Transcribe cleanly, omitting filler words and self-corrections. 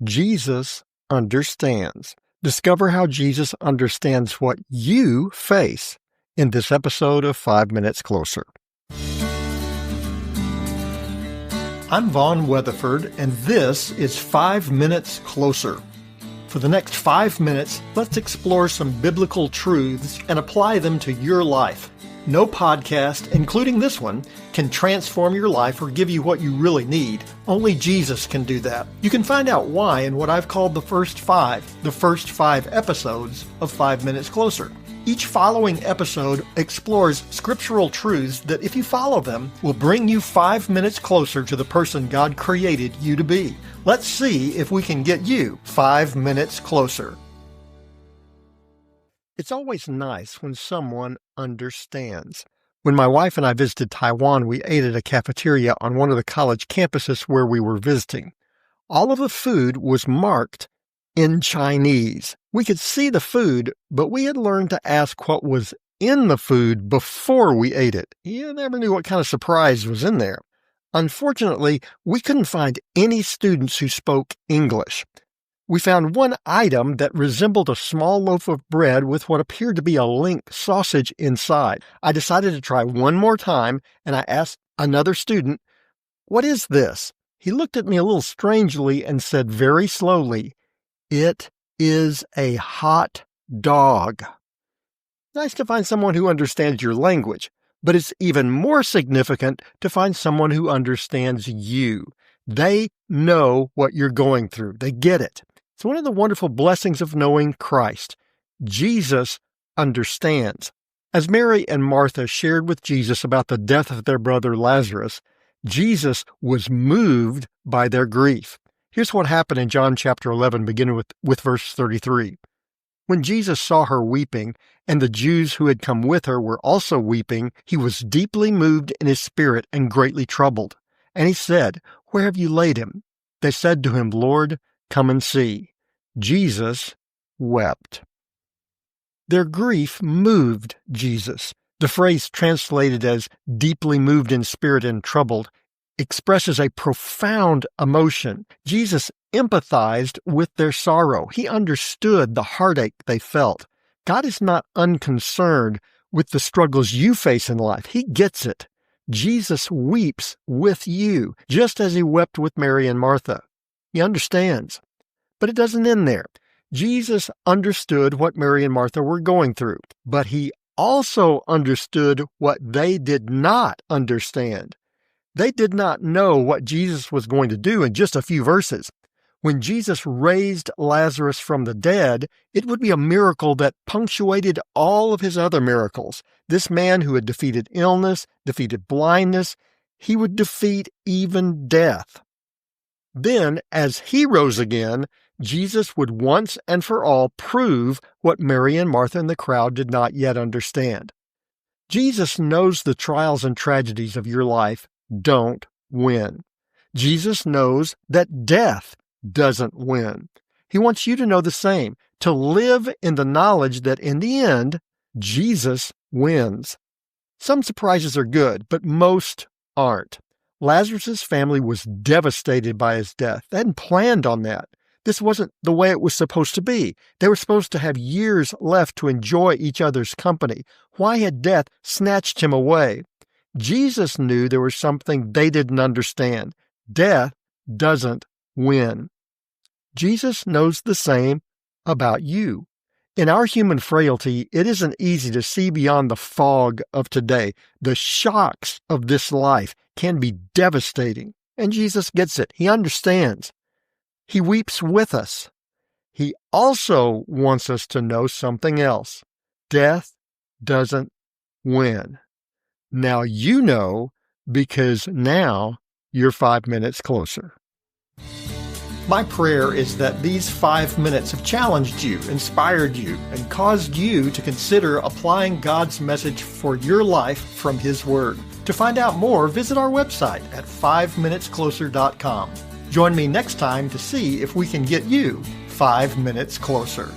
Jesus understands. Discover how Jesus understands what you face in this episode of 5 Minutes Closer. I'm Vaughn Weatherford, and this is 5 Minutes Closer. For the next 5 minutes, let's explore some biblical truths and apply them to your life. No podcast, including this one, can transform your life or give you what you really need. Only Jesus can do that. You can find out why in what I've called the first five episodes of 5 Minutes Closer. Each following episode explores scriptural truths that, if you follow them, will bring you 5 minutes closer to the person God created you to be. Let's see if we can get you 5 minutes closer. It's always nice when someone understands. When my wife and I visited Taiwan, we ate at a cafeteria on one of the college campuses where we were visiting. All of the food was marked in Chinese. We could see the food, but we had learned to ask what was in the food before we ate it. You never knew what kind of surprise was in there. Unfortunately, we couldn't find any students who spoke English. We found one item that resembled a small loaf of bread with what appeared to be a link sausage inside. I decided to try one more time, and I asked another student, "What is this?" He looked at me a little strangely and said very slowly, "It is a hot dog." Nice to find someone who understands your language, but it's even more significant to find someone who understands you. They know what you're going through. They get it. It's one of the wonderful blessings of knowing Christ. Jesus understands. As Mary and Martha shared with Jesus about the death of their brother Lazarus, Jesus was moved by their grief. Here's what happened in John chapter 11, beginning with verse 33. When Jesus saw her weeping, and the Jews who had come with her were also weeping, he was deeply moved in his spirit and greatly troubled. And he said, "Where have you laid him?" They said to him, "Lord, come and see." Jesus wept. Their grief moved Jesus. The phrase translated as deeply moved in spirit and troubled expresses a profound emotion. Jesus empathized with their sorrow. He understood the heartache they felt. God is not unconcerned with the struggles you face in life. He gets it. Jesus weeps with you, just as he wept with Mary and Martha. He understands. But it doesn't end there. Jesus understood what Mary and Martha were going through, but he also understood what they did not understand. They did not know what Jesus was going to do in just a few verses. When Jesus raised Lazarus from the dead, it would be a miracle that punctuated all of his other miracles. This man who had defeated illness, defeated blindness, he would defeat even death. Then, as he rose again, Jesus would once and for all prove what Mary and Martha and the crowd did not yet understand. Jesus knows the trials and tragedies of your life don't win. Jesus knows that death doesn't win. He wants you to know the same, to live in the knowledge that in the end, Jesus wins. Some surprises are good, but most aren't. Lazarus' family was devastated by his death. They hadn't planned on that. This wasn't the way it was supposed to be. They were supposed to have years left to enjoy each other's company. Why had death snatched him away? Jesus knew there was something they didn't understand. Death doesn't win. Jesus knows the same about you. In our human frailty, it isn't easy to see beyond the fog of today. The shocks of this life can be devastating, and Jesus gets it. He understands. He weeps with us. He also wants us to know something else. Death doesn't win. Now you know, because now you're 5 minutes closer. My prayer is that these 5 minutes have challenged you, inspired you, and caused you to consider applying God's message for your life from His Word. To find out more, visit our website at 5minutescloser.com. Join me next time to see if we can get you 5 minutes closer.